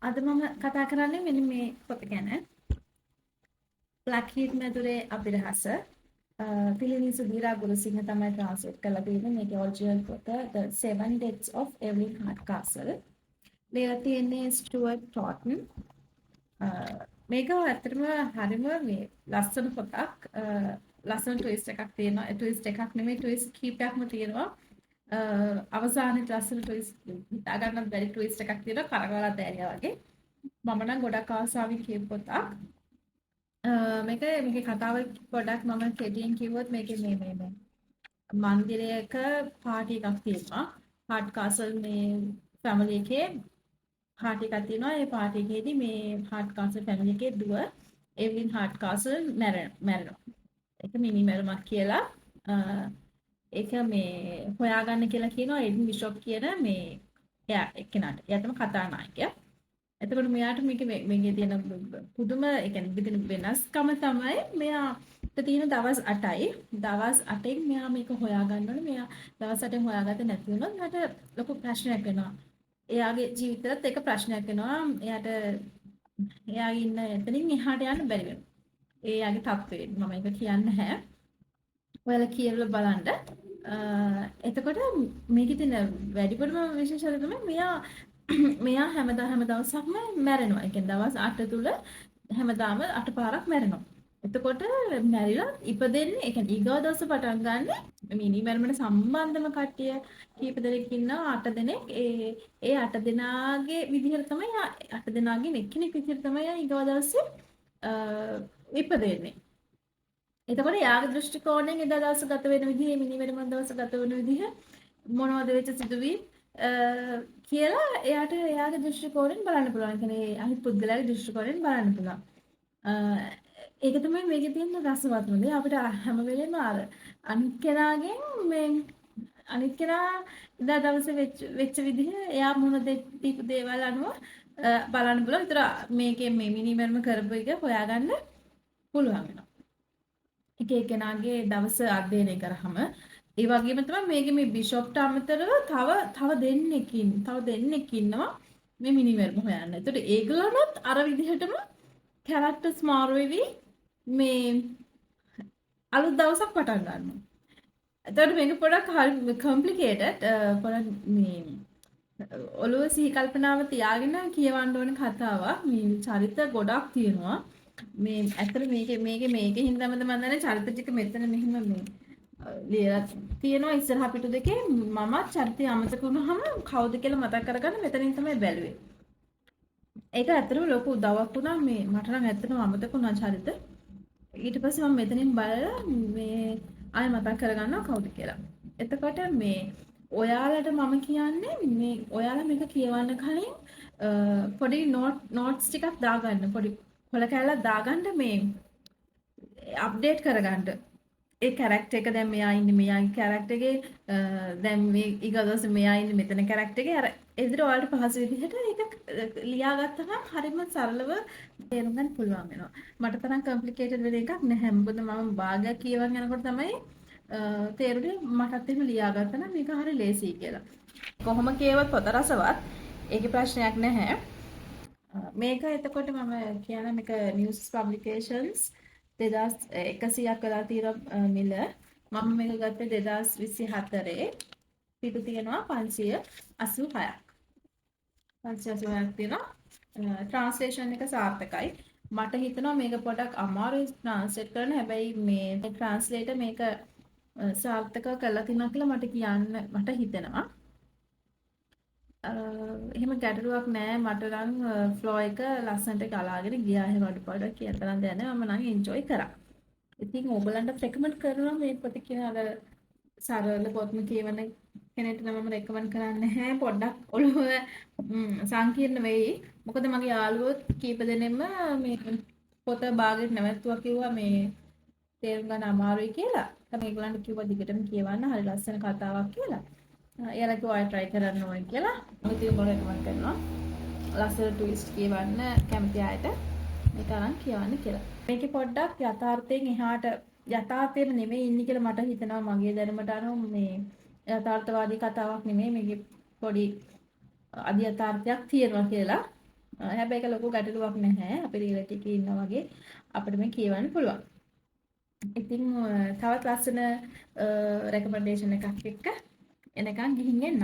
අද මම කතා කරන්නේ මෙන්න මේ පොත ගැන. Blackheath මැදුරේ අභිරහස. පිළිනි සුධීරා ගුරුසිංහ තමයි ට්‍රාන්ස්ලේට් කරලා තියෙන්නේ. මේකේ ඔරිජිනල් පොත The Seven Deaths of Evelyn Hardcastle. ලියලා තියෙන්නේ ස්ටුවර්ට් ටොටන්. මේක ඇත්තටම හරිම මේ ලස්සන පොතක්. ලස්සන ට්විස්ට් එකක් තියෙනවා. ට්විස්ට් එකක් නෙමෙයි ට්විස්ට් කීපයක්ම තියෙනවා. අවසානයේ ලස්සන ට්විස්ට් හිතා ගන්න බැරි ට්විස්ට් එකක් තියෙනවා. කරකවලා තෑරියා වගේ. මම නම් ගොඩක් ආසාවෙන් කියපු පොතක්. මේකේ කතාව පොඩ්ඩක් මම කෙටියෙන් කිව්වොත් මේකේ මේ මන්දිරයක පාටි එකක් තියෙනවා. හાર્ට් කාසල් මේ ෆැමිලි එකේ පාටි එකක් තියෙනවා. ඒ පාටි එකේදී මේ හાર્ට් කාසල් ෆැමිලි එකේ දුව එව්ලින් හાર્ට් කාසල් මැරෙනවා. ඒක මිනි මැරුමක් කියලා. ඒක මේ හොයාගන්න කියලා කියනවා එඩ්වින් බිෂොප් කියන මේ එයා එක්කෙනාට. එයා තමයි කතානායකයා. එතකොට මෙයාට මේකේ තියෙන පුදුම ඒ කියන්නේ වෙනස්කම තමයි මෙයාට තියෙන දවස් 8යි. දවස් 8න් මෙයා මේක හොයාගන්න ඕනේ. මෙයා දවස් 8න් හොයාගත්තේ නැති වුණොත් මට ලොකු ප්‍රශ්නයක් වෙනවා. එයාගේ ජීවිතේත් එක ප්‍රශ්නයක් වෙනවා. එයා ඉන්න එතනින් එහාට යන්න බැරි වෙනවා. එයාගේ තත්ත්වය මම ඒක කියන්නේ නැහැ. ඔයාලා කියලා බලන්න. එතකොට මේකේ තියෙන වැඩිපුරම විශේෂය තමයි මෙයා හැම දවසක්ම මැරෙනවා. ඒ කියන්නේ දවස් 8 තුල හැමදාම 8 පාරක් මැරෙනවා. එතකොට මැරිලා ඉපදෙන්නේ ඒ කියන්නේ ඊගව දවස පටන් ගන්න මිනි මැරුමට සම්බන්ධම කට්ටිය කීප දෙනෙක් ඉන්නවා 8 දෙනෙක්. ඒ 8 දෙනාගේ විදිහට තමයි 8 දෙනාගෙන් එක්කෙනෙක් විදිහට තමයි ඊගව දවසේ ඉපදෙන්නේ. එතකොට යාගේ දෘෂ්ටි කෝණයෙන් එදා දවස ගත වෙන විදිහ මිනි මැරුම දවස ගත වෙන විදිහ මොනවද වෙච්ච සිදුවීම් කියලා එයාට එයාගේ දෘෂ්ටි කෝණයෙන් බලන්න පුළුවන්. ඒ කියන්නේ අනිත් පුද්ගලයාගේ දෘෂ්ටි කෝණයෙන් බලන්න පුළුවන්. ඒක තමයි මේකේ තියෙන රසවත්ම දේ. අපිට හැම වෙලේම අර අනිත් කෙනාගෙන් මේ අනිත් කෙනා එදා දවසේ වෙච්ච විදිහ එයා මොන දීපු දේවල් අනුව බලන්න පුළුවන්. ඒතර මේකේ මේ මිනිමර්ම කරපු එක හොයාගන්න පුළුවන් වෙනවා. එක එකනාගේ දවස අධ්‍යයනය කරාම ඒ වගේම තමයි මේකේ මේ බිෂොප්ට අමතරව තව දෙන්නෙක් ඉන්නවා මේ මිනිමර්ම හොයන්න. ඒතකොට ඒගොල්ලොත් අර විදිහටම කැරක්ටර්ස් මාරු වෙවි මේ අලුත් දවසක් පටන් ගන්නවා. එතකොට මේක පොඩක් හරි කොම්ප්ලිකේටඩ් පොඩක් මේ ඔළුව සිහි කල්පනාව තියාගෙන කියවන්න ඕන කතාවක්. මේ චරිත ගොඩක් තියෙනවා. මේ ඇත්තට මේකේ හින්දාමද මම දන්නේ චරිත ටික මෙතන මෙහෙම මේ ලියලා තියෙනවා ඉස්සරහ පිටු දෙකේ. මම චරිතය අමතක වුණාම කවුද කියලා මතක් කරගන්න මෙතනින් තමයි බැලුවේ. ඒක ඇත්තටම ලොකු උදව්වක් වුණා. මේ මට නම් ඇත්තටම අමතක වුණා චරිත. ඊට පස්සේ මම මෙතනින් බලලා මේ ආයෙ මතක් කරගන්නවා කවුද කියලා. එතකොට මේ ඔයාලට මම කියන්නේ මේ ඔයාලා මේක කියවන්න කලින් පොඩි නෝට්ස් ටිකක් දාගන්න. පොඩි කොල කැලක් දාගන්න මේ අප්ඩේට් කරගන්න. ඒ කැරක්ටර් එක දැන් මෙයා ඉන්නේ මෙයාගේ කැරක්ටර් එකේ දැන් මේ ඊගදවස මෙයා ඉන්නේ මෙතන කැරක්ටර් එකේ අර එදිර ඔයාලට පහසු විදිහට ඒක ලියාගත්තම හරිම සරලව තේරුම් ගන්න පුළුවන් වෙනවා. මට තරම් කොම්ප්ලිකේටඩ් වෙන එකක් නැහැ. මොකද මම භාගයක් කියවන් යනකොට තමයි තේරුනේ මටත් එහෙම ලියාගත්තා නම් මේක හරි ලේසියි කියලා. කොහොම කියවත් පොත රසවත්. ඒකේ ප්‍රශ්නයක් නැහැ. මේක එතකොට මම කියන මේක නිවුස් පබ්ලිකේෂන්ස් 2100ක් වෙලා තියෙන මිල. මම මේක ගත්තේ 2024. පිටු තියෙනවා 586ක්. 586ක් තියෙනවා. ට්‍රාන්ස්ලේෂන් එක සාර්ථකයි. මට හිතෙනවා මේක පොඩක් අමාරුයි ට්‍රාන්ස්ලේට් කරන්න. හැබැයි මේ ට්‍රාන්ස්ලේටර් මේක සාර්ථකව කරලා තිනවා කියලා මට හිතෙනවා. එහෙම ගැටලුවක් නෑ. මට නම් ෆ්ලෝ එක ලස්සනට ගලාගෙන ගියා. එහෙම අඩුපාඩුවක් කියන තරම් දෙයක් නෑ. මම නම් එන්ජොයි කරා. ඉතින් ඕගලන්ට රෙකමන්ඩ් කරනවා මේ පොත කියන අර සරල පොත්ම කියවන කෙනෙක්ට නම් මම රෙකමන්ඩ් කරන්නේ නැහැ. පොඩ්ඩක් ඔළුව සංකීර්ණ වෙයි. මොකද මගේ යාළුවෝ කීප දෙනෙක්ම මේ පොත භාගයට නැවතුවා කිව්වා මේ තේරුම් ගන්න අමාරුයි කියලා. තමයි ඒගොල්ලන්ට කිව්වා දිගටම කියවන්න හරි ලස්සන කතාවක් කියලා. එයාලා කිව්වා ආයෙ try කරන්න ඕනේ කියලා. මම ඉතින් මොකද රෙකමන්ඩ් කරනවා. ලස්සන ට්විස්ට් කියවන්න කැමති අයට මේක අරන් කියවන්න කියලා. මේකේ පොඩ්ඩක් යථාර්ථයෙන් එහාට යථාර්ථයේම නෙමෙයි ඉන්නේ කියලා මට හිතෙනවා. මගේ දැනුමට අනුව මේ යථාර්ථවාදී කතාවක් නෙමෙයි. මේකේ පොඩි අධ්‍යතාර්ථයක් තියෙනවා කියලා. හැබැයි ඒක ලොකු ගැටලුවක් නැහැ. අපි රියැලිටි එකේ ඉන්නා වගේ අපිට මේ කියවන්න පුළුවන්. ඉතින් තවත් ලස්සන රෙකමෙන්ඩේෂන් එකක් එක්ක එනකන් ගිහින් එන්න.